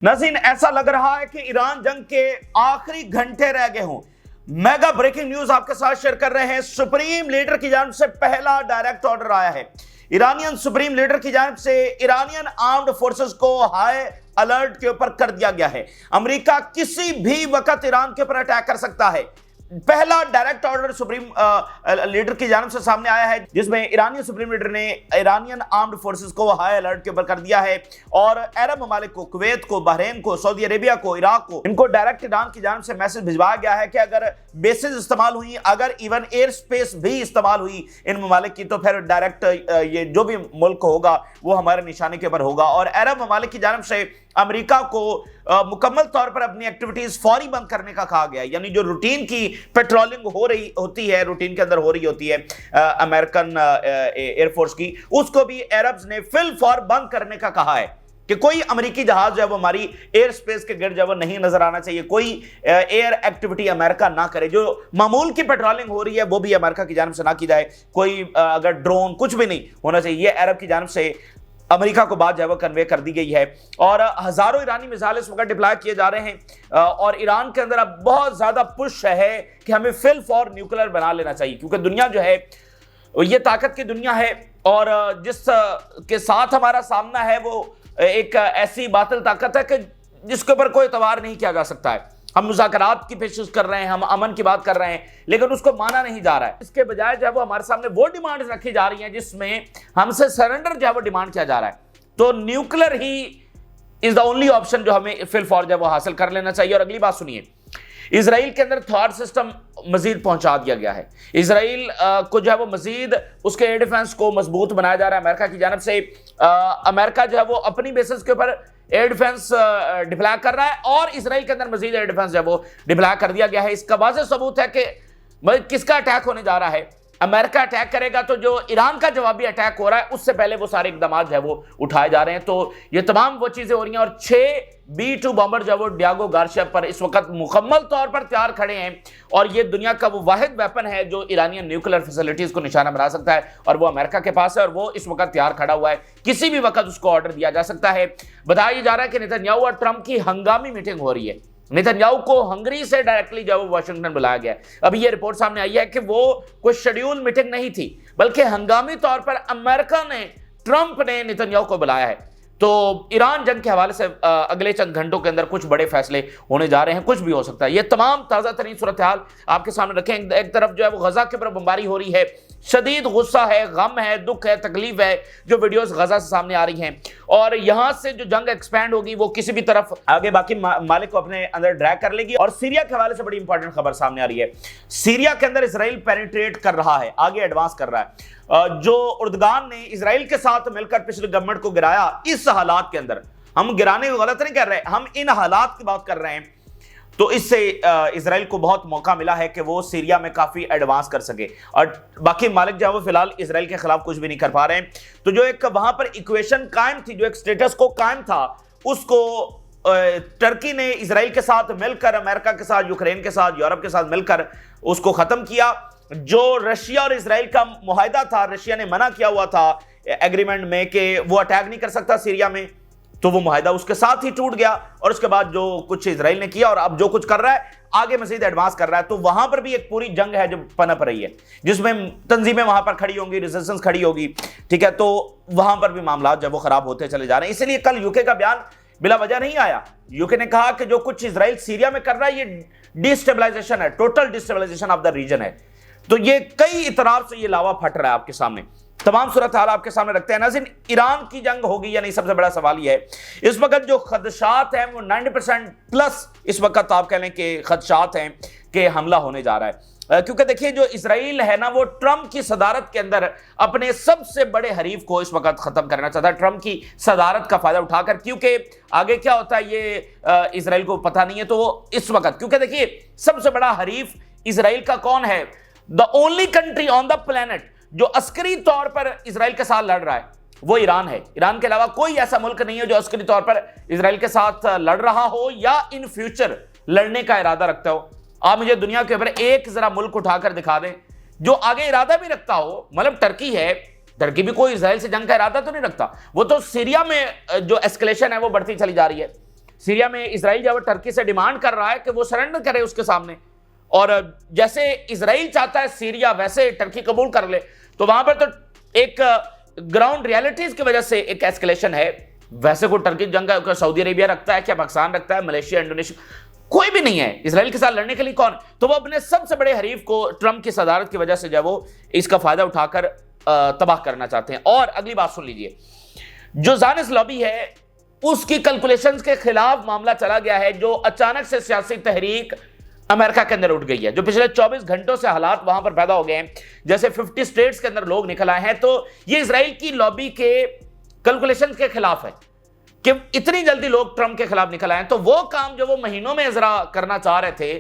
नाज़रीन, ऐसा लग रहा है कि ईरान जंग के आखिरी घंटे रह गए हों। मेगा ब्रेकिंग न्यूज आपके साथ शेयर कर रहे हैं। सुप्रीम लीडर की जानिब से पहला डायरेक्ट ऑर्डर आया है। ईरानियन सुप्रीम लीडर की जानिब से ईरानियन आर्म्ड फोर्सेस को हाई अलर्ट के ऊपर कर दिया गया है। अमेरिका किसी भी वक्त ईरान के ऊपर अटैक कर सकता है। पहला डायरेक्ट ऑर्डर सुप्रीम लीडर की जानिब से सामने आया है, जिसमें ईरानी सुप्रीम लीडर ने ईरानियन आर्म्ड फोर्सेस को हाई अलर्ट के ऊपर कर दिया है और अरब ममालिक को, कुवैत को, बहरीन को, सऊदी अरेबिया को, इराक को, इनको डायरेक्ट ईरान की जानिब से मैसेज भिजवाया गया है कि अगर बेसेस इस्तेमाल हुई, अगर इवन एयर स्पेस भी इस्तेमाल हुई इन ममालिक की, तो फिर डायरेक्ट ये जो भी मुल्क होगा वो हमारे निशाने के ऊपर होगा। और अरब ममालिक की जानिब से अमेरिका को मुकम्मल तौर पर अपनी एक्टिविटीज फौरी बंद करने का कहा गया है। यानी जो रूटीन की पेट्रोलिंग हो रही होती है, रूटीन के अंदर हो रही होती है अमेरिकन एयरफोर्स की, उसको भी अरब्स ने फिल फौर बंद करने का कहा है कि कोई अमेरिकी जहाज जो है वो हमारी एयर स्पेस के गिर्द जो वो नहीं नजर आना चाहिए। कोई एयर एक्टिविटी अमेरिका ना करे। जो मामूल की पेट्रोलिंग हो रही है वो भी अमेरिका की जानिब से ना की जाए। कोई अगर ड्रोन कुछ भी नहीं होना चाहिए। ये अरब की जानिब से अमेरिका को बात जो है वो कन्वे कर दी गई है। और हजारों ईरानी मिसाइल इस वक्त डिप्लॉय किए जा रहे हैं और ईरान के अंदर अब बहुत ज्यादा पुश है कि हमें फिल फॉर न्यूक्लियर बना लेना चाहिए, क्योंकि दुनिया जो है ये ताकत की दुनिया है और जिस के साथ हमारा सामना है वो एक ऐसी बातिल ताकत है कि जिसके ऊपर कोई तवार नहीं किया जा सकता है। हम मुज़ाकरात की पेशकश कर रहे हैं, हम अमन की बात कर रहे हैं, लेकिन उसको माना नहीं जा रहा है। इसके बजाय जो है वो हमारे सामने वो डिमांड रखी जा रही हैं जिसमें हमसे सरेंडर जो है वो डिमांड किया जा रहा है। तो nuclear he is the only option जो हमें फिल फॉर जो है वो हासिल कर लेना चाहिए। और अगली बात सुनिए, इजराइल के अंदर थॉट सिस्टम मजीद पहुंचा दिया गया है। इजराइल को जो है वो मजीद उसके एयर डिफेंस को मजबूत बनाया जा रहा है अमेरिका की जानिब से। अमेरिका जो है वो अपनी बेसिस के ऊपर एयर डिफेंस डिप्लॉय कर रहा है और इजराइल के अंदर मजीद एयर डिफेंस जो है वो डिप्लॉय कर दिया गया है। इसका वाज़ेह सबूत है कि किसका अटैक होने जा रहा है। अमेरिका अटैक करेगा तो जो ईरान का जवाबी अटैक हो रहा है उससे पहले वो सारे इकदाम जो है वो उठाए जा रहे हैं। तो ये तमाम वो चीजें हो रही हैं और 6 B-2 बॉम्बर जो है वो डियागो गार्शिया पर इस वक्त मुकम्मल तौर पर तैयार खड़े हैं और ये दुनिया का वो वाहिद वेपन है जो ईरानियन न्यूक्लियर फैसिलिटीज को निशाना बना सकता है और वो अमेरिका के पास है और वो इस वक्त तैयार खड़ा हुआ है। किसी भी वक्त उसको ऑर्डर दिया जा सकता है। बताया जा रहा है कि नेतन्याहू और ट्रंप की हंगामी मीटिंग हो रही है। नेतन्याहू को हंगरी से डायरेक्टली जो वाशिंगटन बुलाया गया है। अभी ये रिपोर्ट सामने आई है कि वो कोई शेड्यूल मीटिंग नहीं थी, बल्कि हंगामी तौर पर अमेरिका ने, ट्रंप ने नेतन्याहू को बुलाया है। तो ईरान जंग के हवाले से अगले चंद घंटों के अंदर कुछ बड़े फैसले होने जा रहे हैं, कुछ भी हो सकता है। ये तमाम ताज़ा तरीन सूरत हाल आपके सामने रखें। एक तरफ जो है वो गजा के ऊपर बमबारी हो रही है, शदीद गुस्सा है, गम है, दुख है, तकलीफ है जो वीडियोस गजा से सामने आ रही हैं और यहां से जो जंग एक्सपैंड होगी वो किसी भी तरफ आगे बाकी मालिक को अपने अंदर ड्रैग कर लेगी। और सीरिया के हवाले से बड़ी इंपॉर्टेंट खबर सामने आ रही है। सीरिया के अंदर इसराइल पेनिट्रेट कर रहा है, आगे एडवांस कर रहा है। जो उर्दगान ने इसराइल के साथ मिलकर पिछले गवर्नमेंट को गिराया, इस हालात के अंदर हम गिराने को गलत नहीं कर रहे, हम इन हालात की बात कर रहे हैं। तो इससे इसराइल को बहुत मौका मिला है कि वो सीरिया में काफी एडवांस कर सके और बाकी मालिक जो है वो फिलहाल इसराइल के खिलाफ कुछ भी नहीं कर पा रहे हैं। तो जो एक वहां पर इक्वेशन कायम थी, जो एक स्टेटस को कायम था, उसको टर्की ने इसराइल के साथ मिलकर, अमेरिका के साथ, यूक्रेन के साथ, यूरोप के साथ मिलकर उसको खत्म किया। जो रशिया और इसराइल का मुआहदा था, रशिया ने मना किया हुआ था एग्रीमेंट में कि वो अटैक नहीं कर सकता सीरिया में, तो वो मुआहदा उसके साथ ही टूट गया। और उसके बाद जो कुछ इसराइल ने किया और अब जो कुछ कर रहा है आगे मजीद एडवांस कर रहा है। तो वहां पर भी एक पूरी जंग है जो पनप रही है, जिसमें तंजीमें वहां पर खड़ी होंगी, रेजिस्टेंस खड़ी होगी, ठीक है। तो वहां पर भी मामला जब वो खराब होते चले जा रहे हैं। इसलिए कल यूके का बयान बिला वजह नहीं आया। यूके ने कहा कि जो कुछ इसराइल सीरिया में कर रहा है ये डिस्टेबलाइजेशन है, total destabilization of the region है। तो ये कई इतराब से ये लावा फट रहा है आपके सामने। तमाम सूरत हाल आपके सामने रखते हैं। नाज़रीन, ईरान की जंग होगी या नहीं, सबसे बड़ा सवाल ये है। इस वक्त जो खदशात हैं वो 90% प्लस इस वक्त आप कह लें कि खदशात हैं कि हमला होने जा रहा है। क्योंकि देखिए जो इसराइल है ना, वो ट्रंप की सदारत के अंदर अपने सबसे बड़े हरीफ को इस वक्त खत्म करना चाहता है, ट्रंप की सदारत का फायदा उठाकर। क्योंकि आगे क्या होता है ये इसराइल को पता नहीं है। तो वो इस वक्त, क्योंकि देखिए सबसे बड़ा हरीफ इसराइल का कौन है, the only country on the planet जो अस्करी तौर पर इसराइल के साथ लड़ रहा है वो ईरान है। ईरान के अलावा कोई ऐसा मुल्क नहीं है जो अस्करी तौर पर इसराइल के साथ लड़ रहा हो या इन फ्यूचर लड़ने का इरादा रखता हो। आप मुझे दुनिया के ऊपर एक जरा मुल्क उठाकर दिखा दें जो आगे इरादा भी रखता हो। मतलब टर्की है, टर्की भी कोई इसराइल से जंग का इरादा तो नहीं रखता, वो तो सीरिया में जो एस्केलेशन है वो बढ़ती चली जा रही है। सीरिया में इजराइल जब टर्की से डिमांड कर रहा है कि वो सरेंडर करे उसके सामने, और जैसे इजराइल चाहता है सीरिया वैसे टर्की कबूल कर ले, तो वहां पर तो एक ग्राउंड रियलिटीज की वजह से एक एस्केलेशन है। वैसे कोई टर्की जंग सऊदी अरेबिया रखता है क्या, पाकिस्तान रखता है, मलेशिया, इंडोनेशिया, कोई भी नहीं है इजराइल के साथ लड़ने के लिए। कौन? तो वो अपने सबसे बड़े हरीफ को ट्रंप की सदारत की वजह से जो वो इसका फायदा उठाकर तबाह करना चाहते हैं। और अगली बात सुन लीजिए, जो ज़ानिस्ट लॉबी है उसकी कैलकुलेशंस के खिलाफ मामला चला गया है, जो अचानक से सियासी तहरीक अमेरिका के अंदर उठ गई है, जो पिछले 24 घंटों से हालात वहां पर पैदा हो गए हैं, जैसे 50 स्टेट्स के अंदर लोग निकल आए हैं। तो ये इजराइल की लॉबी के कैलकुलेशंस के खिलाफ है कि इतनी जल्दी लोग ट्रंप के खिलाफ निकल आए। तो वो काम जो वो महीनों में इजरा करना चाह रहे थे,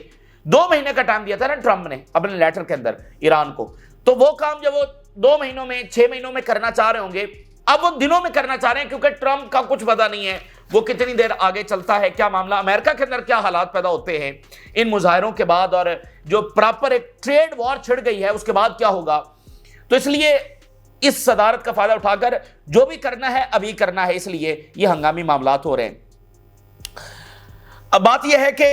2 महीने का टाइम दिया था ना ट्रंप ने अपने लेटर के अंदर ईरान को, तो वो काम जब वो 2 महीनों में 6 महीनों में करना चाह रहे होंगे, अब वो दिनों में करना चाह रहे हैं, क्योंकि ट्रंप का कुछ पता नहीं है वो कितनी देर आगे चलता है, क्या मामला अमेरिका के अंदर क्या हालात पैदा होते हैं इन मुजाहिरों के बाद, और जो प्रॉपर एक ट्रेड वॉर छिड़ गई है उसके बाद क्या होगा। तो इसलिए इस सदारत का फायदा उठाकर जो भी करना है अभी करना है, इसलिए ये हंगामी मामलात हो रहे हैं। अब बात यह है कि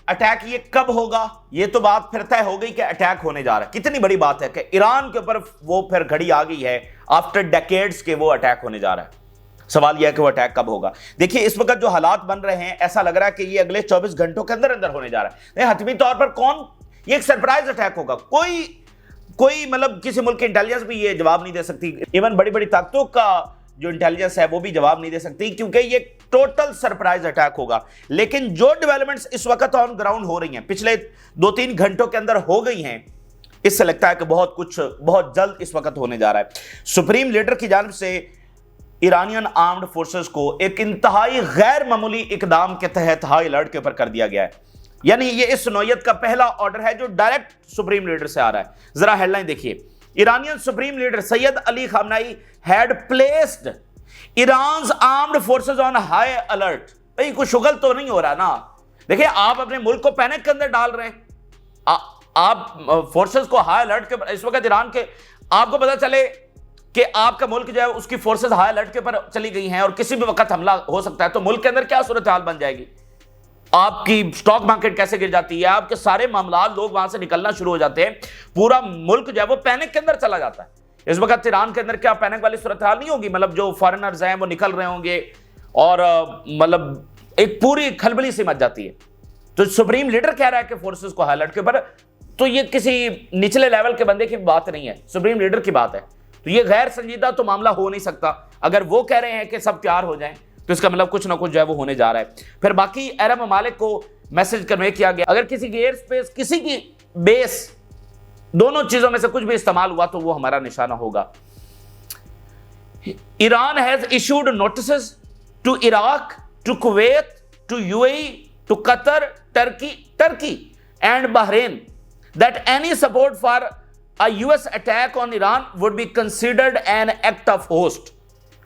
अटैक ये कब होगा, ये तो बात फिर तय हो गई कि अटैक होने जा रहा है। कितनी बड़ी बात है कि ईरान के ऊपर वो फिर घड़ी आ गई है, आफ्टर डेकेड्स के वो अटैक होने जा रहा है। सवाल यह है कि वो अटैक कब होगा। देखिए इस वक्त जो हालात बन रहे हैं, ऐसा लग रहा है कि ये अगले 24 घंटों के अंदर अंदर होने जा रहा है। हतमी तौर पर कौन, ये एक सरप्राइज अटैक होगा, कोई मतलब किसी मुल्क की इंटेलिजेंस भी ये जवाब नहीं दे सकती, इवन बड़ी बड़ी ताकतों का जो इंटेलिजेंस है वो भी जवाब नहीं दे सकती, क्योंकि ये टोटल सरप्राइज अटैक होगा। लेकिन जो डेवलपमेंट्स इस वक्त ऑन ग्राउंड हो रही हैं, पिछले 2-3 घंटों के अंदर हो गई हैं, इससे लगता है कि बहुत कुछ बहुत जल्द इस वक्त होने जा रहा है। सुप्रीम लीडर की जानिब से ईरानियन आर्म्ड फोर्सेस को एक इंतहाई गैर मामूली इकदाम के तहत हाई अलर्ट के ऊपर कर दिया गया है। यानी ये इस नौयत का पहला ऑर्डर है जो डायरेक्ट सुप्रीम लीडर से आ रहा है। जरा हेडलाइन देखिए, Iranian supreme leader Syed Ali खामनाई had placed Iran's armed forces on high alert. भाई कुछ शुगल तो नहीं हो रहा ना। देखिए आप अपने मुल्क को पैनिक के अंदर डाल रहे हैं, आप फोर्सेस को हाई अलर्ट के, इस वक्त ईरान के आपको पता चले कि आपका मुल्क जो है उसकी फोर्सेस हाई अलर्ट के ऊपर चली गई हैं और किसी भी वक्त हमला हो सकता है, तो मुल्क के अंदर क्या सूरत हाल बन जाएगी। आपकी स्टॉक मार्केट कैसे गिर जाती है, आपके सारे मामला लोग वहां से निकलना शुरू हो जाते हैं, पूरा मुल्क जो है वो पैनिक के अंदर चला जाता है। इस वक्त ईरान के अंदर क्या पैनिक वाली सूरत हाल नहीं होगी, मतलब जो फॉरेनर्स हैं वो निकल रहे होंगे और मतलब एक पूरी खलबली सी मच जाती है। तो सुप्रीम लीडर कह रहा है कि फोर्सेस को हाई अलर्ट के ऊपर, तो ये किसी निचले लेवल के बंदे की बात नहीं है, सुप्रीम लीडर की बात है। तो ये गैर संजीदा तो मामला हो नहीं सकता। अगर वो कह रहे हैं कि सब तैयार हो जाएं, तो इसका मतलब कुछ ना कुछ जो है वो होने जा रहा है। फिर बाकी अरब ममालिक को मैसेज कन्वे किया गया, अगर किसी की एयर स्पेस, किसी की बेस, दोनों चीजों में से कुछ भी इस्तेमाल हुआ तो वो हमारा निशाना होगा। Iran has issued notices to Iraq, to Kuwait, to UAE, to Qatar, Turkey and Bahrain that any support for a US attack on Iran would be considered an act of host।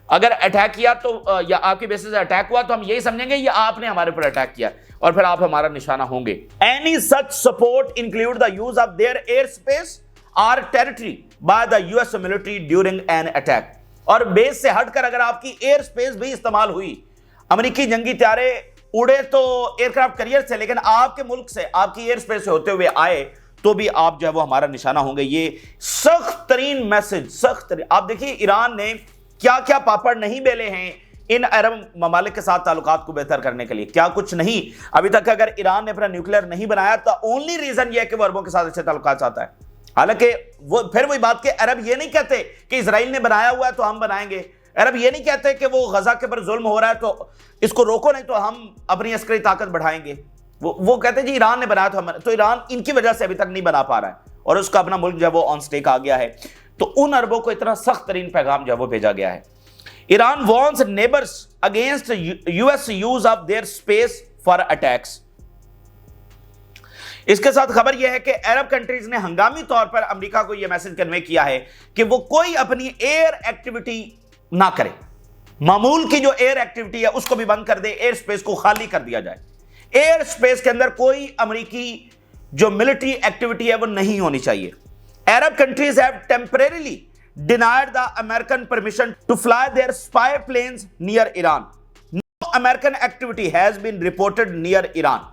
अगर attack किया तो या आपकी basis से attack हुआ तो हम यही समझेंगे ये आपने हमारे ऊपर अटैक किया और फिर आप हमारा निशाना होंगे। Any such support include the use of their airspace or territory by the US military during an attack। और बेस से हटकर अगर आपकी एयर स्पेस भी इस्तेमाल हुई, अमेरिकी जंगी त्यारे उड़े तो एयरक्राफ्ट कैरियर से, लेकिन आपके मुल्क से, आपकी एयर स्पेस से होते हुए आए, तो भी आप जो है वो हमारा निशाना होंगे। ये सख्त तरीन मैसेज, सख्त तरीन। आप देखिए ईरान ने क्या क्या पापड़ नहीं बेले हैं इन अरब ममालिक के साथ ताल्लुकात को बेहतर करने के लिए, क्या कुछ नहीं। अभी तक अगर ईरान ने अपना न्यूक्लियर नहीं बनाया तो ओनली रीजन ये है कि वो अरबों के साथ अच्छे ताल्लुकात चाहता है। हालांकि वो फिर वही बात कि अरब ये नहीं कहते कि इजराइल ने बनाया हुआ है तो हम बनाएंगे, अरब ये नहीं कहते कि वो गजा के ऊपर जुल्म हो रहा है तो इसको रोको नहीं तो हम अपनी अस्करी ताकत बढ़ाएंगे। वो कहते हैं जी ईरान ने बनाया तो ईरान इनकी वजह से अभी तक नहीं बना पा रहा है और उसका अपना मुल्क जो है वो ऑन स्टेक आ गया है। तो उन अरबों को इतना सख्त तरीन पैगाम जो है वो भेजा गया है। Iran warns neighbours against US use of their space for attacks. इसके साथ खबर यह है कि अरब कंट्रीज ने हंगामी तौर पर अमेरिका को यह मैसेज कन्वे किया है कि वो कोई अपनी एयर एक्टिविटी ना करे, मामूल की जो एयर एक्टिविटी है उसको भी बंद कर दे, एयर स्पेस को खाली कर दिया जाए। एयर स्पेस के अंदर कोई अमेरिकी जो मिलिट्री एक्टिविटी है वो नहीं होनी चाहिए। Arab countries have temporarily denied the American permission to fly their spy planes near Iran. No American activity has been reported near Iran.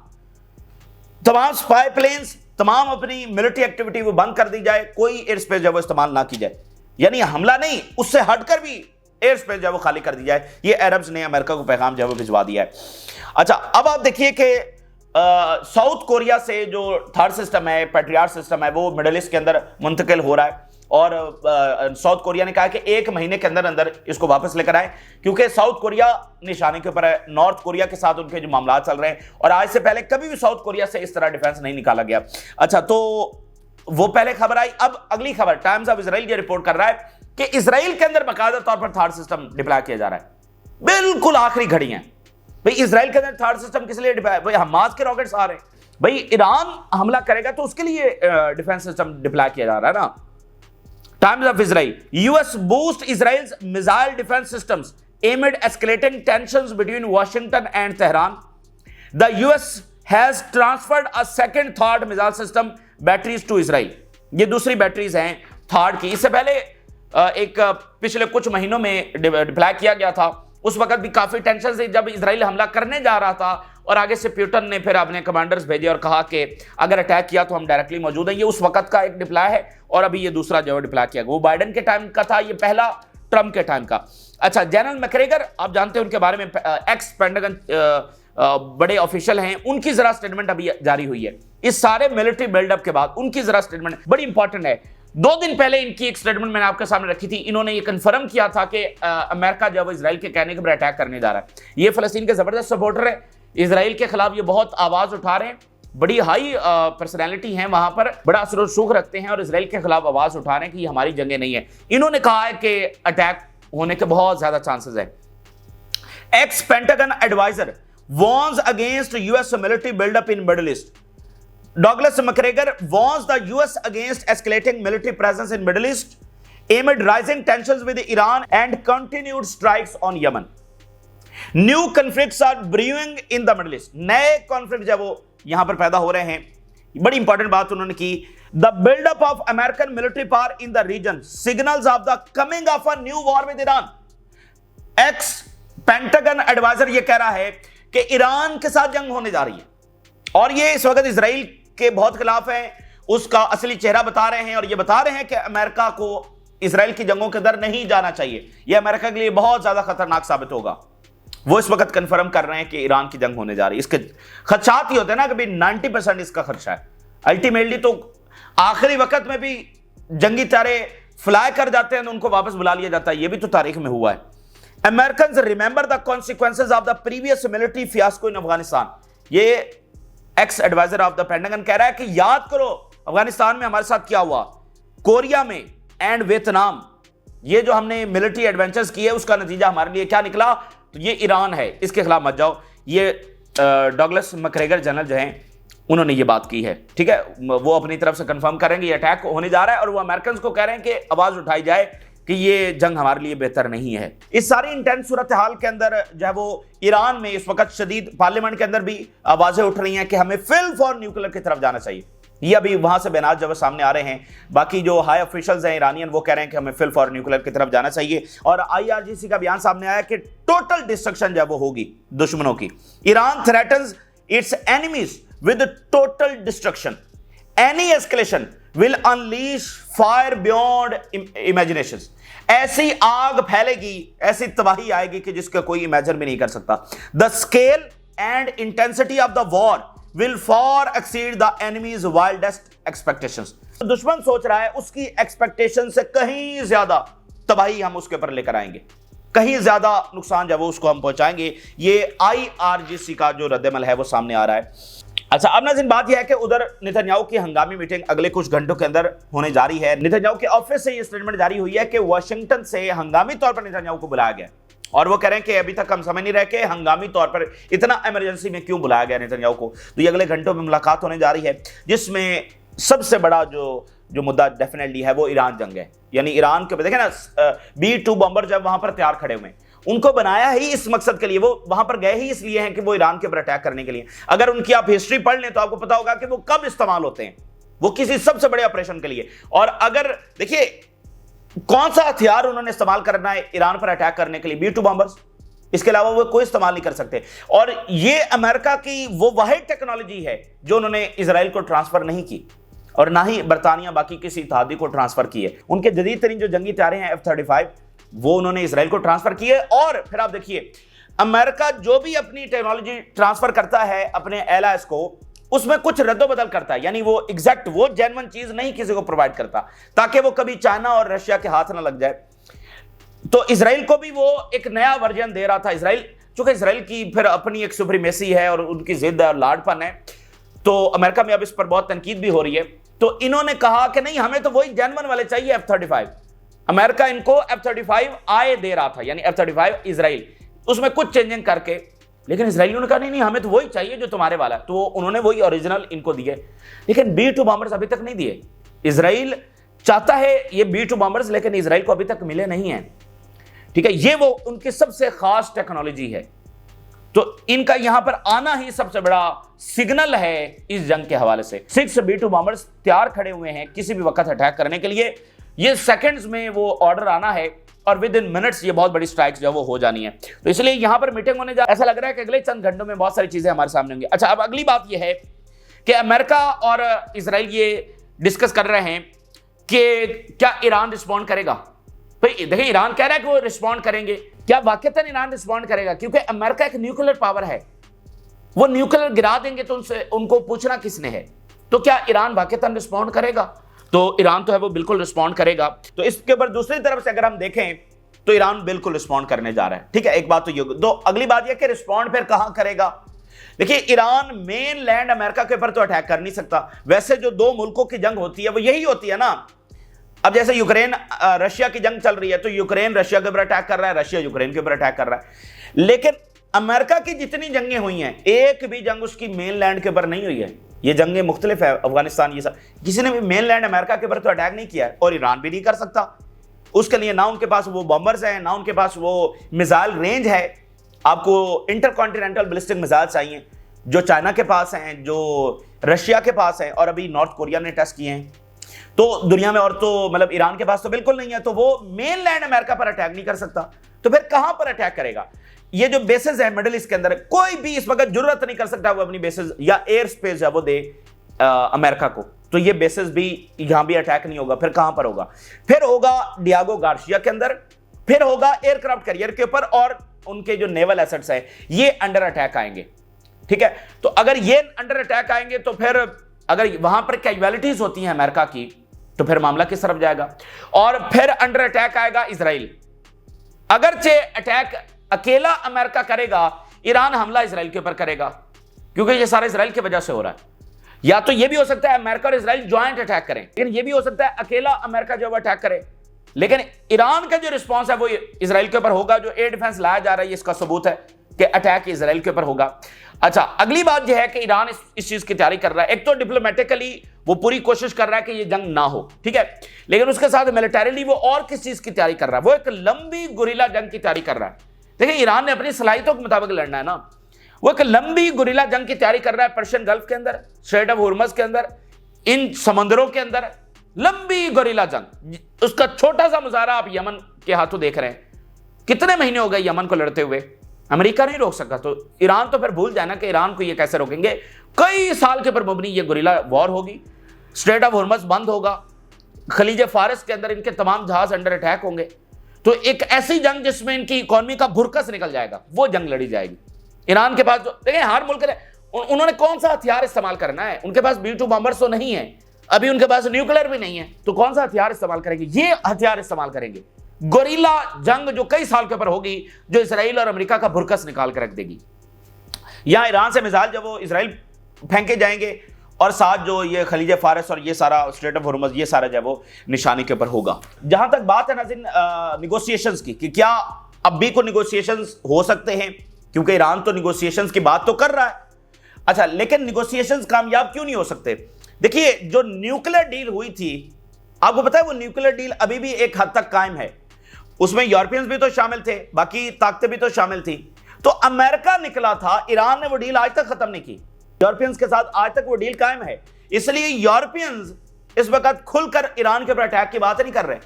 तमाम स्पाई प्लेन्स, तमाम अपनी मिलिट्री एक्टिविटी वो बंद कर दी जाए, कोई एयर स्पेस जो है इस्तेमाल ना की जाए, यानी हमला नहीं, उससे हटकर भी एयर स्पेस जो है वो खाली कर दी जाए। ये अरब्स ने अमेरिका को पैगाम जो है वो भिजवा दिया है। अच्छा, अब आप देखिए कि साउथ कोरिया से जो थर्ड सिस्टम है, पैट्रियार्ट सिस्टम है, वो मिडिल ईस्ट के अंदर मुंतकिल हो रहा है और साउथ कोरिया ने कहा कि 1 महीने के अंदर अंदर इसको वापस लेकर आए, क्योंकि साउथ कोरिया निशाने के ऊपर है। नॉर्थ कोरिया के साथ उनके जो मामला चल रहे हैं और आज से पहले कभी भी साउथ कोरिया से इस तरह डिफेंस नहीं निकाला गया। अच्छा, तो वो पहले खबर आई। अब अगली खबर, टाइम्स ऑफ इजराइल ये रिपोर्ट कर रहा है कि इजराइल के अंदर बाकायदा तौर पर थर्ड सिस्टम डिप्लॉय किया जा रहा है। बिल्कुल आखिरी घड़ी है भाई, इजराइल के अंदर थर्ड सिस्टम किस लिए डिप्लॉय? भाई हमास के रॉकेट्स आ रहे हैं, भाई ईरान हमला करेगा तो उसके लिए डिफेंस सिस्टम डिप्लॉय किया जा रहा है ना। Times of Israel, US boost Israel's missile defence systems amid escalating tensions between Washington and Tehran. The US has transferred a second third missile system batteries to Israel. ये दूसरी batteries हैं third की। इससे पहले एक पिछले कुछ महीनों में डिप्लॉय किया गया था, उस वक्त भी काफी टेंशन थी जब इजराइल हमला करने जा रहा था और आगे से प्यूटन ने फिर अपने कमांडर्स भेजे और कहा कि अगर अटैक किया तो हम डायरेक्टली मौजूद हैं। ये उस वक्त का एक डिप्लॉय है और अभी ये दूसरा जो डिप्लॉय किया गया वो बाइडेन के टाइम का था, ये पहला ट्रंप के टाइम का। अच्छा, जनरल मैकग्रेगर आप जानते हैं उनके बारे में, एक्स पेंटागन बड़े ऑफिशियल हैं, उनकी जरा स्टेटमेंट अभी जारी हुई है। इस सारे मिलिट्री बिल्डअप के बाद उनकी जरा स्टेटमेंट बड़ी इंपॉर्टेंट है। 2 दिन पहले इनकी एक स्टेटमेंट मैंने आपके सामने रखी थी। इन्होंने ये कंफर्म किया था कि अमेरिका जब इजराइल के कहने के पर अटैक करने जा रहा है। ये फलस्तीन के जबरदस्त सपोर्टर है, इजराइल के खिलाफ ये बहुत आवाज उठा रहे हैं, बड़ी हाई पर्सनैलिटी हैं वहां पर, बड़ा असर और सूख रखते हैं और इजराइल के खिलाफ आवाज उठा रहे हैं कि ये हमारी जंगें नहीं है। इन्होंने कहा है कि अटैक होने के बहुत ज्यादा चांसेस है। Ex Pentagon adviser warns against US military buildup in Middle East. Douglas McGregor warns the US against escalating military presence in Middle East amid rising tensions with Iran and continued strikes on Yemen. New conflicts are brewing in the Middle East. नए conflict जब वो यहां पर पैदा हो रहे हैं, बड़ी इंपॉर्टेंट बात उन्होंने की। The buildup of American military power in the region signals of the coming of a new war with Iran. Ex Pentagon adviser ये कह रहा है कि ईरान के साथ जंग होने जा रही है और ये इस वक्त इजराइल के बहुत खिलाफ है, उसका असली चेहरा बता रहे हैं और ये बता रहे हैं कि अमेरिका को इजराइल की जंगों के अंदर नहीं जाना चाहिए, ये अमेरिका के लिए बहुत ज्यादा खतरनाक साबित होगा। वो इस वक्त कंफर्म कर रहे हैं कि ईरान की जंग होने जा रही है। इसके खदशात ही होते हैं ना, कभी 90% इसका खर्चा है। अल्टीमेटली तो आखिरी वक्त में भी जंगी तारे फ्लाई कर जाते हैं तो उनको वापस बुला लिया जाता है, ये भी तो तारीख में हुआ है। Americans remember the consequences of the previous military fiasco in Afghanistan. ये ex adviser of the Pentagon कह रहा है कि याद करो अफगानिस्तान में हमारे साथ क्या हुआ, कोरिया में एंड वियतनाम, ये जो हमने मिलिट्री एडवेंचर्स किए उसका नतीजा हमारे लिए क्या निकला, तो ये ईरान है, इसके खिलाफ मत जाओ। ये डगलस मैकग्रेगर जनरल जो हैं उन्होंने ये बात की है, ठीक है। वो अपनी तरफ से कंफर्म करेंगे ये अटैक होने जा रहा है और वो अमेरिकन को कह रहे हैं कि आवाज उठाई जाए कि ये जंग हमारे लिए बेहतर नहीं है। इस सारी इंटेंस सूरत हाल के अंदर जो है वो ईरान में इस वक्त शदीद पार्लियामेंट के अंदर भी आवाजें उठ रही हैं कि हमें फिल फॉर न्यूक्लियर की तरफ जाना चाहिए। ये अभी वहां से बयान जब सामने आ रहे हैं, बाकी जो हाई ऑफिशियल्स हैं ईरानियन वो कह रहे हैं कि हमें फिल फॉर न्यूक्लियर की तरफ जाना चाहिए। और IRGC का बयान सामने आया कि टोटल डिस्ट्रक्शन जो है वो होगी दुश्मनों की। Iran threatens it's enemies with total destruction, any escalation will unleash fire beyond imagination. ऐसी आग फैलेगी, ऐसी तबाही आएगी कि जिसका कोई इमेजिन भी नहीं कर सकता। The scale and intensity of the war will for exceed the enemies wildest expectations. दुश्मन सोच रहा है उसकी एक्सपेक्टेशन से कहीं ज्यादा तबाही हम उसके ऊपर लेकर आएंगे, कहीं ज्यादा नुकसान जब वो उसको हम पहुंचाएंगे। ये IRGC का जो रद्दमल है वो सामने आ रहा है। अच्छा, अब नाज़रीन बात यह है कि उधर नेतन्याहू की हंगामी मीटिंग अगले कुछ घंटों के अंदर होने जा रही है। नेतन्याहू के ऑफिस से यह स्टेटमेंट जारी हुई है कि वाशिंगटन से हंगामी तौर पर नेतन्याहू को बुलाया गया और वो कह रहे हैं कि अभी तक हम समझ नहीं रहे कि हंगामी तौर पर इतना इमरजेंसी में क्यों बुलाया गया नेतन्याहू को। तो ये अगले घंटों में मुलाकात होने जा रही है जिसमें सबसे बड़ा जो मुद्दा डेफिनेटली है वो ईरान जंग है। यानी ईरान के देखें ना, B-2 बॉम्बर जब वहां पर तैयार खड़े हुए, उनको बनाया ही इस मकसद के लिए, वो वहां पर गए ही इसलिए हैं कि वो ईरान के ऊपर अटैक करने के लिए। अगर उनकी आप हिस्ट्री पढ़ लें तो आपको पता होगा कि वो कब इस्तेमाल होते हैं, वो किसी सबसे बड़े ऑपरेशन के लिए। और अगर देखिए कौन सा हथियार उन्होंने इस्तेमाल करना है ईरान पर अटैक करने के लिए, B-2 बॉम्बर्स। इसके अलावा वो कोई इस्तेमाल नहीं कर सकते। और ये अमेरिका की वो वाहिद टेक्नोलॉजी है जो उन्होंने इजराइल को ट्रांसफर नहीं की, और ना ही बरतानिया बाकी किसी इत्तेहादी को ट्रांसफर की है। उनके जदीद तरीन जो जंगी तैयारे हैं F-35 वो उन्होंने इजराइल को ट्रांसफर की है। और फिर आप देखिए अमेरिका जो भी अपनी टेक्नोलॉजी ट्रांसफर करता है अपने एलाइज को, उसमें कुछ रद्दोबदल करता है, यानी वो एग्जैक्ट वो जेन्युइन चीज नहीं किसी को प्रोवाइड करता, ताकि वो कभी चाइना और रशिया के हाथ ना लग जाए। तो इजराइल को भी वो एक नया वर्जन दे रहा था। इजराइल, चूंकि इजराइल की फिर अपनी एक सुप्रीमेसी है और उनकी जिद और लाड़पन है, तो अमेरिका में अब इस पर बहुत तनकीद भी हो रही है। तो इन्होंने कहा कि नहीं, हमें तो वही जेन्युइन वाले चाहिए F-35। अमेरिका इनको F-35 आए दे रहा था, यानी F-35 इजराइल, उसमें कुछ चेंजिंग करके, लेकिन इजराइलियों ने कहा नहीं, हमें तो वही चाहिए जो तुम्हारे वाला। तो उन्होंने वही ओरिजिनल इनको दिए, लेकिन B-2 बॉम्बर्स अभी तक नहीं दिए। इजराइल चाहता है ये B-2 बॉम्बर्स, लेकिन इजराइल को अभी तक मिले नहीं है। ठीक है, ये वो उनकी सबसे खास टेक्नोलॉजी है। तो इनका यहां पर आना ही सबसे बड़ा सिग्नल है इस जंग के हवाले से। 6 B-2 बॉम्बर्स तैयार खड़े हुए हैं किसी भी वक्त अटैक करने के लिए। ये सेकंड्स में वो ऑर्डर आना है और विद इन मिनट्स ये बहुत बड़ी स्ट्राइक्स जो वो हो जानी है। तो इसलिए यहां पर मीटिंग होने जा, ऐसा लग रहा है कि अगले चंद घंटों में बहुत सारी चीजें हमारे सामने होंगी। अच्छा, अब अगली बात ये है कि अमेरिका और इजराइल ये डिस्कस कर रहे हैं कि क्या ईरान रिस्पॉन्ड करेगा। भाई देखिए, ईरान कह रहा है कि वो रिस्पॉन्ड करेंगे। क्या वाकईतन ईरान रिस्पॉन्ड करेगा? क्योंकि अमेरिका एक न्यूक्लियर पावर है, वो न्यूक्लियर गिरा देंगे तो उनको पूछना किसने है। तो क्या ईरान वाकईतन रिस्पॉन्ड करेगा? तो ईरान तो है वो बिल्कुल रिस्पॉन्ड करेगा। तो इसके ऊपर दूसरी तरफ से अगर हम देखें तो ईरान बिल्कुल रिस्पॉन्ड करने जा रहा है। ठीक है, एक बात तो ये। तो अगली बात यह कि रिस्पॉन्ड फिर कहां करेगा। देखिए, ईरान मेन लैंड अमेरिका के ऊपर तो अटैक कर नहीं सकता। वैसे जो दो मुल्कों की जंग होती है वो यही होती है ना। अब जैसे यूक्रेन रशिया की जंग चल रही है, तो यूक्रेन रशिया के ऊपर अटैक कर रहा है, रशिया यूक्रेन के ऊपर अटैक कर रहा है। लेकिन अमेरिका की जितनी जंगें हुई हैं, एक भी जंग उसकी मेन लैंड के ऊपर नहीं हुई है। ये जंगें मुख्तलिफ है, अफगानिस्तान, ये सब, किसी ने भी मेन लैंड अमेरिका के ऊपर तो अटैक नहीं किया है, और ईरान भी नहीं कर सकता। उसके लिए ना उनके पास वो बॉम्बर्स हैं, ना उनके पास वो मिसाइल रेंज है। आपको इंटरकॉन्टिनेंटल बैलिस्टिक मिसाइल चाहिए, जो चाइना के पास हैं, जो रशिया के पास हैं, और अभी नॉर्थ कोरिया ने टेस्ट किए हैं। तो दुनिया में और तो मतलब ईरान के पास तो बिल्कुल नहीं है। तो वो मेन लैंड अमेरिका पर अटैक नहीं कर सकता। तो फिर कहां पर अटैक करेगा? ये जो बेसेस है मिडिल ईस्ट के अंदर, कोई भी इस वक्त जरूरत नहीं कर सकता वो अपनी बेसेस या एयर स्पेस है वो दे अमेरिका को। तो ये बेसेस भी यहां भी अटैक नहीं होगा। फिर कहां पर होगा? फिर होगा डियागो गार्सिया के अंदर, फिर होगा एयरक्राफ्ट कैरियर के ऊपर, और उनके जो नेवल एसेट्स हैं ये अंडर अटैक आएंगे। ठीक है, तो अगर ये अंडर अटैक आएंगे तो फिर अगर वहां पर कैजुअलिटीज होती हैं अमेरिका की, तो फिर मामला किस तरफ जाएगा? और फिर अंडर अटैक आएगा इजराइल। अगरचे अटैक अकेला अमेरिका करेगा, ईरान हमला इजराइल के ऊपर करेगा, क्योंकि ये सारा इजराइल की वजह से हो रहा है। या तो ये भी हो सकता है अमेरिका और इजराइल ज्वाइंट अटैक करें, लेकिन ये भी हो सकता है अकेला अमेरिका जो अटैक करे। लेकिन ईरान का जो रिस्पॉन्स है वो इजराइल के ऊपर होगा। जो एयर डिफेंस लाया जा रहा है इसका सबूत है कि अटैक इजराइल के ऊपर होगा। अच्छा, अगली बात यह है कि ईरान इस चीज की तैयारी कर रहा है। एक तो डिप्लोमेटिकली वो पूरी कोशिश कर रहा है कि ये जंग ना हो, ठीक है, लेकिन उसके साथ मिलिटरीली वो और किस चीज की तैयारी कर रहा है? वो एक लंबी गुरिल्ला जंग की तैयारी कर रहा है। देखिए, ईरान ने अपनी सलाहियतों के मुताबिक लड़ना है ना। वो एक लंबी गुरिल्ला जंग की तैयारी कर रहा है, पर्शियन गल्फ के अंदर, स्ट्रेट ऑफ हॉर्मज़ के अंदर, इन समंदरों के अंदर लंबी गुरिल्ला जंग। उसका छोटा सा मुजाहरा आप यमन के हाथों देख रहे हैं। कितने महीने हो गए यमन को लड़ते हुए, अमेरिका नहीं रोक सका। तो ईरान तो फिर भूल जाना कि ईरान को ये कैसे रोकेंगे। कई साल के ऊपर मबनी ये गुरिल्ला वॉर होगी। स्ट्रेट ऑफ हॉर्मज़ बंद होगा, खलीज फारिस के अंदर इनके तमाम जहाज अंडर अटैक होंगे। तो एक ऐसी जंग जिसमें इनकी इकोनॉमी का भुरकस निकल जाएगा, वो जंग लड़ी जाएगी। ईरान के पास जो देखिए हर मुल्क उन्होंने कौन सा हथियार इस्तेमाल करना है? उनके पास B-2 बॉम्बर्स तो नहीं है, अभी उनके पास न्यूक्लियर भी नहीं है। तो कौन सा हथियार इस्तेमाल करेंगे? ये हथियार इस्तेमाल करेंगे, गोरिल्ला जंग, जो कई साल के ऊपर होगी, जो इसराइल और अमेरिका का भुरकस निकाल कर रख देगी। यहां ईरान से मिसाइल जब वो इसराइल फेंके जाएंगे, और साथ जो ये खलीज फारिस और ये सारा स्ट्रेट ऑफ हॉर्मज़, ये सारा जो वो निशाने के ऊपर होगा। जहां तक बात है नाज़रीन निगोशिएशंस की, कि क्या अब भी कोई निगोशिएशंस हो सकते हैं, क्योंकि ईरान तो निगोशिएशंस की बात तो कर रहा है। अच्छा, लेकिन निगोशिएशंस कामयाब क्यों नहीं हो सकते? देखिए, जो न्यूक्लियर डील हुई थी, आपको पता है वो न्यूक्लियर डील अभी भी एक हद तक कायम है। उसमें यूरोपियंस भी तो शामिल थे, बाकी ताकतें भी तो शामिल थी। तो अमेरिका निकला था, ईरान ने वो डील आज तक खत्म नहीं की। यूरोपियंस के साथ आज तक वो डील कायम है। इसलिए यूरोपियंस इस वक्त खुलकर ईरान के ऊपर अटैक की बात नहीं कर रहे,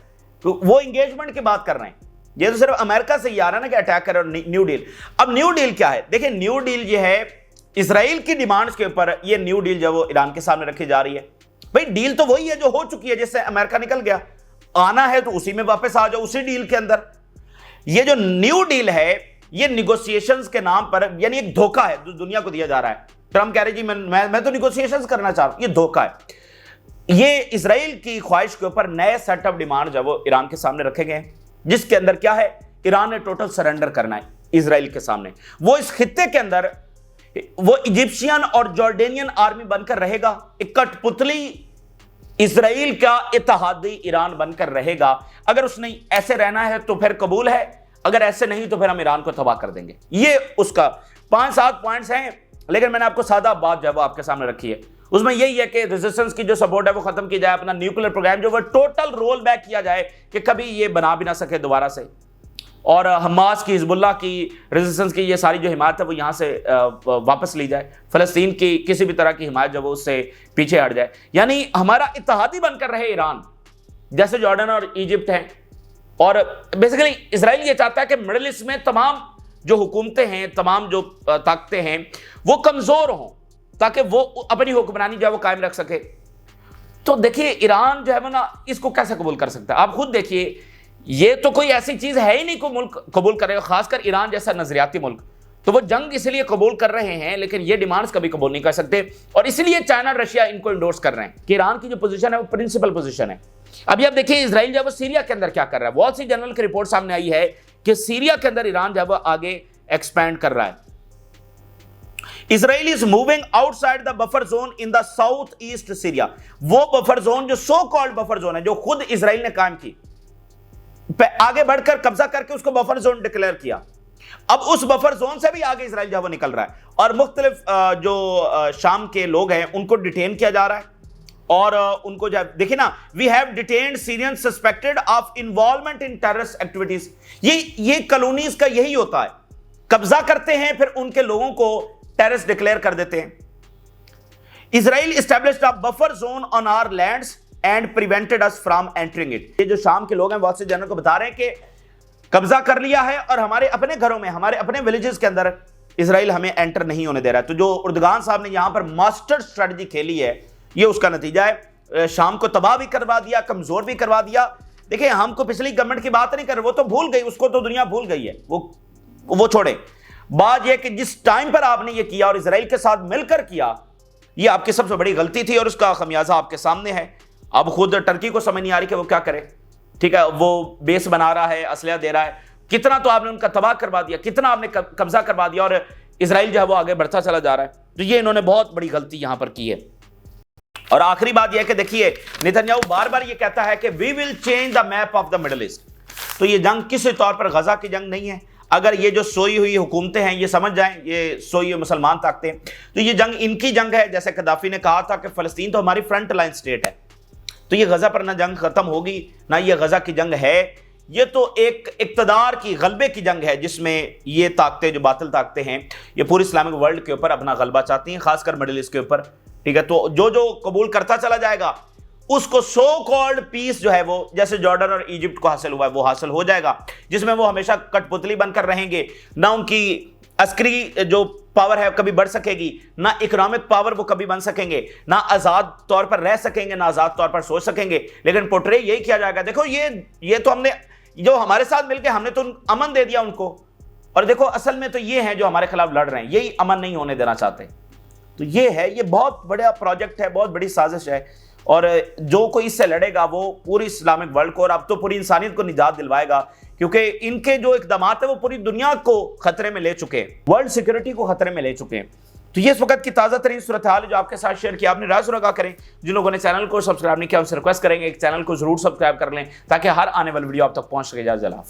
तो वो इंगेजमेंट की बात कर रहे हैं। ये तो सिर्फ अमेरिका से ही आ रहा है ना कि अटैक करे न्यू डील। अब न्यू डील क्या है? देखिए न्यू डील ये है इसराइल की डिमांड्स के ऊपर ये न्यू डील जो वो ईरान के सामने रखी जा रही है। भाई डील तो वही है जो हो चुकी है, जिससे अमेरिका निकल गया। आना है तो उसी में वापस आ जाओ, उसी डील के अंदर। ये जो न्यू डील है ये निगोशिएशंस के नाम पर, यानी एक धोखा है जो दुनिया को दिया जा रहा है। ट्रम्प कह रहे जी मैं तो निगोशिएशंस करना चाह रहा हूं, ये धोखा है। ये इजराइल की ख्वाहिश के ऊपर नए सेट ऑफ डिमांड जो वो ईरान के सामने रखे गए हैं, जिसके अंदर क्या है, ईरान ने टोटल सरेंडर करना है इजराइल के सामने। वो इस खित्ते के अंदर वो इजिप्शियन और जॉर्डेनियन आर्मी बनकर रहेगा, एक कठपुतली इजराइल का इत्तेहादी ईरान बनकर रहेगा। अगर उसने ऐसे रहना है तो फिर कबूल है, अगर ऐसे नहीं तो फिर हम ईरान को तबाह कर देंगे। ये उसका 5-7 पॉइंट्स हैं, लेकिन मैंने आपको सादा बात जो है आपके सामने रखी है। उसमें यही है कि रेजिस्टेंस की जो सपोर्ट है वो खत्म की जाए, अपना न्यूक्लियर प्रोग्राम जो वो टोटल रोल बैक किया जाए कि कभी ये बना भी ना सके दोबारा से, और हमास की, हिजबुल्लाह की, रेजिस्टेंस की ये सारी जो हिमायत है वो यहाँ से वापस ली जाए। फ़लस्तीन की किसी भी तरह की हिमायत जो वो उससे पीछे हट जाए, यानी हमारा इत्तेहादी बनकर रहे ईरान, जैसे जॉर्डन और इजिप्ट हैं। और बेसिकली इसराइल ये चाहता है कि मिडिल ईस्ट में तमाम जो हुकूमतें हैं, तमाम जो ताकतें हैं वो कमज़ोर हों, ताकि वो अपनी हुक्मरानी जो है वो कायम रख सके। तो देखिए ईरान जो है ना इसको कैसे कबूल कर सकता है? आप खुद देखिए, ये तो कोई ऐसी चीज है ही नहीं कोई मुल्क कबूल करेगा, खासकर ईरान जैसा नजरियाती मुल्क। तो वो जंग इसलिए कबूल कर रहे हैं, लेकिन ये डिमांड्स कभी कबूल नहीं कर सकते, और इसलिए चाइना रशिया इनको इंडोर्स कर रहे हैं कि ईरान की जो पोजीशन है वो प्रिंसिपल पोजीशन है। अभी आप देखिए इसराइल जब सीरिया के अंदर क्या कर रहा है, वॉल स्ट्रीट जर्नल की रिपोर्ट सामने आई है कि सीरिया के अंदर ईरान जब आगे एक्सपैंड कर रहा है। Israel is moving outside the buffer zone in the southeast Syria। वो बफर जोन जो सो कॉल्ड बफर जोन है जो खुद इसराइल ने कायम की, आगे बढ़कर कब्जा करके उसको बफर जोन डिक्लेयर किया। अब उस बफर जोन से भी आगे इसराइल जो निकल रहा है, और मुख्तलिफ जो शाम के लोग हैं उनको डिटेन किया जा रहा है। और उनको जो देखिए ना, we have detained Syrian suspected of involvement in terrorist activities. ये कॉलोनीज का यही होता है, कब्जा करते हैं फिर उनके लोगों को टेररिस्ट डिक्लेयर कर देते हैं। Israel established a buffer zone on our lands and prevented us from entering it. ये जो शाम के लोग हैं वॉल स्ट्रीट जर्नल को बता रहे हैं कि कब्जा कर लिया है और हमारे अपने घरों में, हमारे अपने विलेजेस के अंदर इजराइल हमें एंटर नहीं होने दे रहा है। तो जो उर्दगान साहब ने यहां पर मास्टर स्ट्रेटजी खेली है, ये उसका नतीजा है। शाम को तबाह भी करवा दिया, कमजोर भी करवा दिया। देखिए हमको पिछली गवर्नमेंट की बात नहीं कर रहे, वो तो भूल गई, उसको तो दुनिया भूल गई है, वो छोड़े। बात यह कि जिस टाइम पर आपने ये किया और इजराइल के साथ मिलकर किया, ये आपकी सबसे बड़ी गलती थी और उसका खमियाजा आपके सामने है। अब खुद टर्की को समझ नहीं आ रही कि वो क्या करे। ठीक है, वो बेस बना रहा है, असलिया दे रहा है, कितना तो आपने उनका तबाह करवा दिया, कितना आपने कब्जा करवा दिया, और इजराइल जो है वो आगे बढ़ता चला जा रहा है। तो ये इन्होंने बहुत बड़ी गलती यहां पर की है। और आखिरी बात यह है कि देखिए नेतन्याहू बार बार ये कहता है कि we will change the map of the Middle East. तो ये जंग किसी तौर पर गजा की जंग नहीं है। अगर ये जो सोई हुई हुकूमतें हैं ये समझ जाएं, ये सोई हुई मुसलमान ताकतें, तो ये जंग इनकी जंग है। जैसे कदाफी ने कहा था कि फलस्तीन तो हमारी फ्रंट लाइन स्टेट है, तो ये गजा पर ना जंग खत्म होगी ना ये गजा की जंग है। ये तो एक इक्तदार की गलबे की जंग है, जिसमें ये ताकतें जो बातिल ताकतें हैं ये पूरी इस्लामिक वर्ल्ड के ऊपर अपना गलबा चाहती हैं, खासकर मिडिल ईस्ट के ऊपर। ठीक है, तो जो जो कबूल करता चला जाएगा उसको सो कॉल्ड पीस जो है वो जैसे जॉर्डन और इजिप्ट को हासिल हुआ है वो हासिल हो जाएगा, जिसमें वो हमेशा कठपुतली बनकर रहेंगे। ना उनकी अस्करी जो पावर है कभी बढ़ सकेगी, ना इकोनॉमिक पावर वो कभी बन सकेंगे, ना आजाद तौर पर रह सकेंगे, ना आजाद तौर पर सोच सकेंगे। लेकिन पोर्ट्रे यही किया जाएगा, देखो ये तो हमने जो हमारे साथ मिलकर हमने तो अमन दे दिया उनको, और देखो असल में तो ये हैं जो हमारे खिलाफ लड़ रहे हैं, यही अमन नहीं होने देना चाहते। तो ये है, ये बहुत बड़ा प्रोजेक्ट है, बहुत बड़ी साजिश है, और जो कोई इससे लड़ेगा वो पूरी इस्लामिक वर्ल्ड को और अब तो पूरी इंसानियत को निजात दिलवाएगा, क्योंकि इनके जो इकदाम है वो पूरी दुनिया को खतरे में ले चुके हैं, वर्ल्ड सिक्योरिटी को खतरे में ले चुके हैं। तो ये इस वक्त की ताज़ा तरीन सूरत हाल जो आपके साथ शेयर किया, आपने राय सुरागा करें। जिन लोगों ने चैनल को सब्सक्राइब नहीं किया उनसे रिक्वेस्ट करेंगे एक चैनल को जरूर सब्सक्राइब कर लें ताकि हर आने वाली वीडियो आप तक पहुंच सके। जल्द